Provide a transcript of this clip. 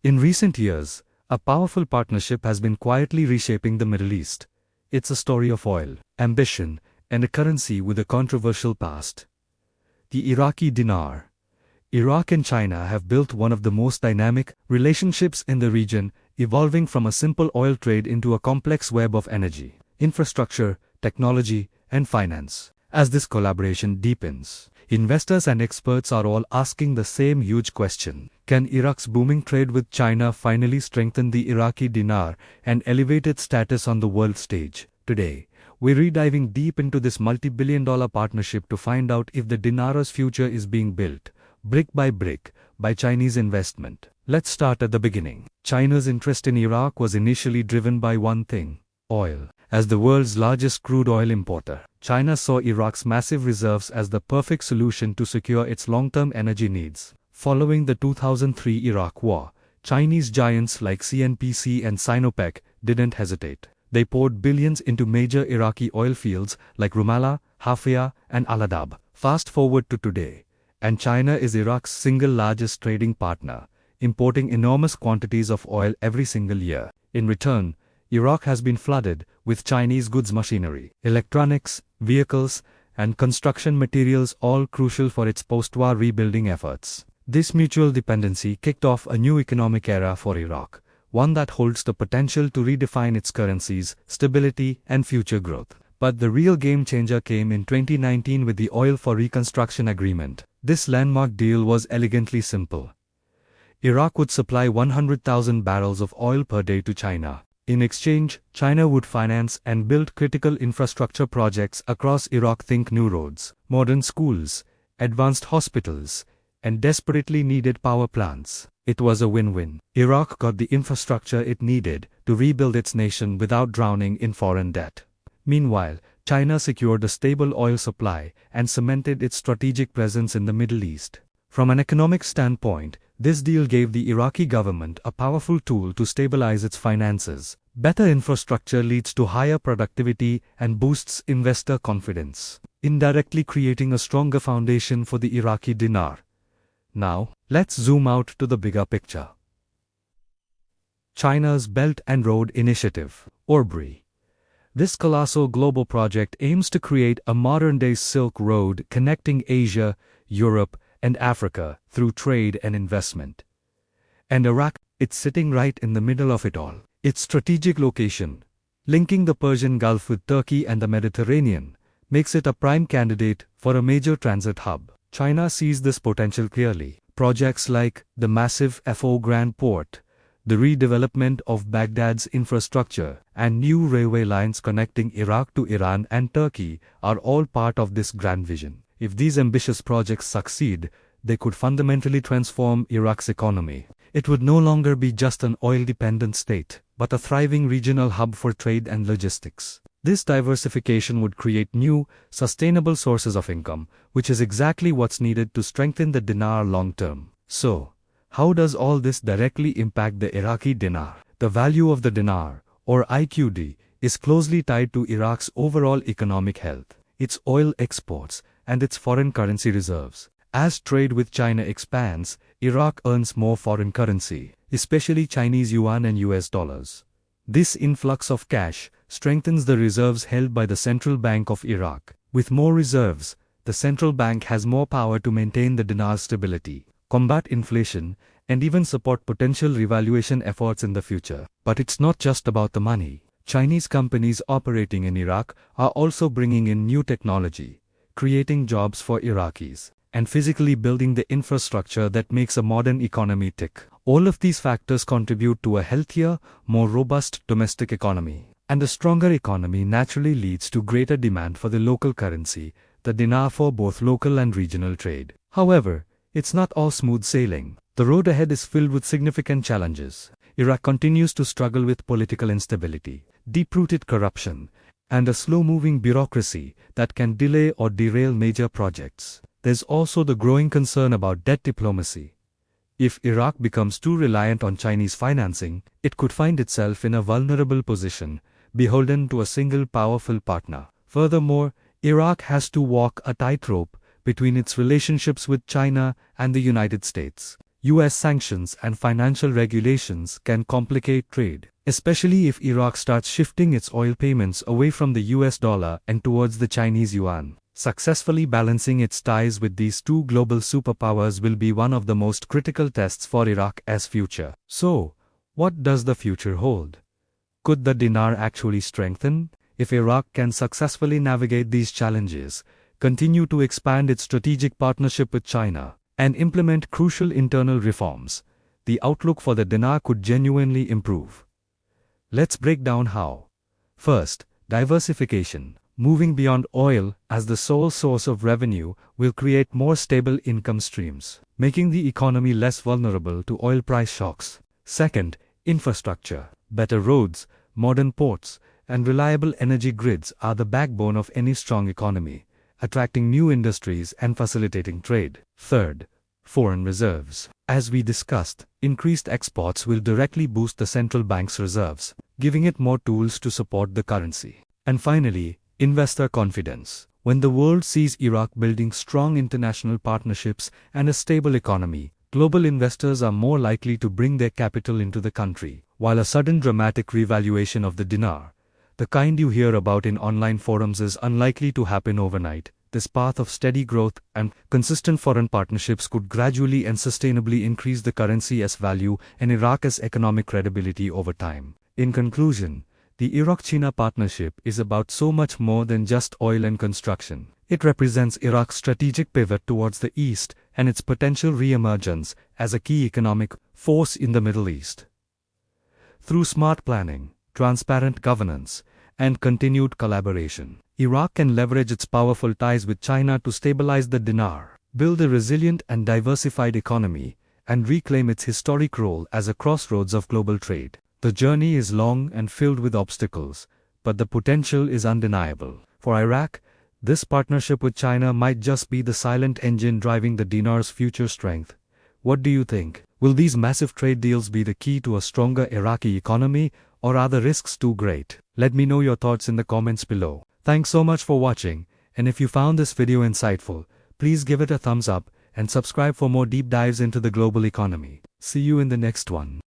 In recent years, a powerful partnership has been quietly reshaping the Middle East. It's a story of oil, ambition, and a currency with a controversial past. The Iraqi dinar. Iraq and China have built one of the most dynamic relationships in the region, evolving from a simple oil trade into a complex web of energy, infrastructure, technology, and finance. As this collaboration deepens, investors and experts are all asking the same huge question: can Iraq's booming trade with China finally strengthen the Iraqi dinar and elevate its status on the world stage? Today, we're diving deep into this multi-billion-dollar partnership to find out if the dinar's future is being built, brick, by Chinese investment. Let's start at the beginning. China's interest in Iraq was initially driven by one thing: oil. As the world's largest crude oil importer, China saw Iraq's massive reserves as the perfect solution to secure its long-term energy needs. Following the 2003 Iraq War, Chinese giants like CNPC and Sinopec didn't hesitate. They poured billions into major Iraqi oil fields like Rumaila, Hafia, and Al-Adab. Fast forward to today, and China is Iraq's single largest trading partner, importing enormous quantities of oil every single year. In return, Iraq has been flooded with Chinese goods, machinery, electronics, vehicles, and construction materials, all crucial for its post-war rebuilding efforts. This mutual dependency kicked off a new economic era for Iraq, one that holds the potential to redefine its currencies, stability, and future growth. But the real game-changer came in 2019 with the oil-for-reconstruction agreement. This landmark deal was elegantly simple. Iraq would supply 100,000 barrels of oil per day to China. In exchange, China would finance and build critical infrastructure projects across Iraq. Think new roads, modern schools, advanced hospitals, and desperately needed power plants. It was a win-win. Iraq got the infrastructure it needed to rebuild its nation without drowning in foreign debt. Meanwhile, China secured a stable oil supply and cemented its strategic presence in the Middle East. From an economic standpoint, this deal gave the Iraqi government a powerful tool to stabilize its finances. Better infrastructure leads to higher productivity and boosts investor confidence, indirectly creating a stronger foundation for the Iraqi dinar. Now, let's zoom out to the bigger picture. China's Belt and Road Initiative, or BRI. This colossal global project aims to create a modern-day Silk Road connecting Asia, Europe, and Africa through trade and investment. And Iraq, it's sitting right in the middle of it all. Its strategic location, linking the Persian Gulf with Turkey and the Mediterranean, makes it a prime candidate for a major transit hub. China sees this potential clearly. Projects like the massive F.O. Grand Port, the redevelopment of Baghdad's infrastructure, and new railway lines connecting Iraq to Iran and Turkey are all part of this grand vision. If these ambitious projects succeed, they could fundamentally transform Iraq's economy. It would no longer be just an oil-dependent state, but a thriving regional hub for trade and logistics. This diversification would create new, sustainable sources of income, which is exactly what's needed to strengthen the dinar long-term. So, how does all this directly impact the Iraqi dinar? The value of the dinar, or IQD, is closely tied to Iraq's overall economic health, its oil exports, and its foreign currency reserves. As trade with China expands, Iraq earns more foreign currency, especially Chinese yuan and US dollars. This influx of cash strengthens the reserves held by the Central Bank of Iraq. With more reserves, the central bank has more power to maintain the dinar's stability, combat inflation, and even support potential revaluation efforts in the future. But it's not just about the money. Chinese companies operating in Iraq are also bringing in new technology, creating jobs for Iraqis, and physically building the infrastructure that makes a modern economy tick. All of these factors contribute to a healthier, more robust domestic economy. And a stronger economy naturally leads to greater demand for the local currency, the dinar, for both local and regional trade. However, it's not all smooth sailing. The road ahead is filled with significant challenges. Iraq continues to struggle with political instability, deep-rooted corruption, and a slow-moving bureaucracy that can delay or derail major projects. There's also the growing concern about debt diplomacy. If Iraq becomes too reliant on Chinese financing, it could find itself in a vulnerable position, beholden to a single powerful partner. Furthermore, Iraq has to walk a tightrope between its relationships with China and the United States. US sanctions and financial regulations can complicate trade, especially if Iraq starts shifting its oil payments away from the US dollar and towards the Chinese yuan. Successfully balancing its ties with these two global superpowers will be one of the most critical tests for Iraq's future. So, what does the future hold? Could the dinar actually strengthen? If Iraq can successfully navigate these challenges, continue to expand its strategic partnership with China, and implement crucial internal reforms, the outlook for the dinar could genuinely improve. Let's break down how. First, diversification. Moving beyond oil as the sole source of revenue will create more stable income streams, making the economy less vulnerable to oil price shocks. Second, infrastructure. Better roads, modern ports, and reliable energy grids are the backbone of any strong economy, attracting new industries and facilitating trade. Third, foreign reserves. As we discussed, increased exports will directly boost the central bank's reserves, giving it more tools to support the currency. And finally, investor confidence. When the world sees Iraq building strong international partnerships and a stable economy, global investors are more likely to bring their capital into the country. While a sudden dramatic revaluation of the dinar, the kind you hear about in online forums, is unlikely to happen overnight, this path of steady growth and consistent foreign partnerships could gradually and sustainably increase the currency's value and Iraq's economic credibility over time. In conclusion, the Iraq-China partnership is about so much more than just oil and construction. It represents Iraq's strategic pivot towards the East and its potential re-emergence as a key economic force in the Middle East. Through smart planning, transparent governance, and continued collaboration, Iraq can leverage its powerful ties with China to stabilize the dinar, build a resilient and diversified economy, and reclaim its historic role as a crossroads of global trade. The journey is long and filled with obstacles, but the potential is undeniable. For Iraq, this partnership with China might just be the silent engine driving the dinar's future strength. What do you think? Will these massive trade deals be the key to a stronger Iraqi economy, or are the risks too great? Let me know your thoughts in the comments below. Thanks so much for watching, and if you found this video insightful, please give it a thumbs up and subscribe for more deep dives into the global economy. See you in the next one.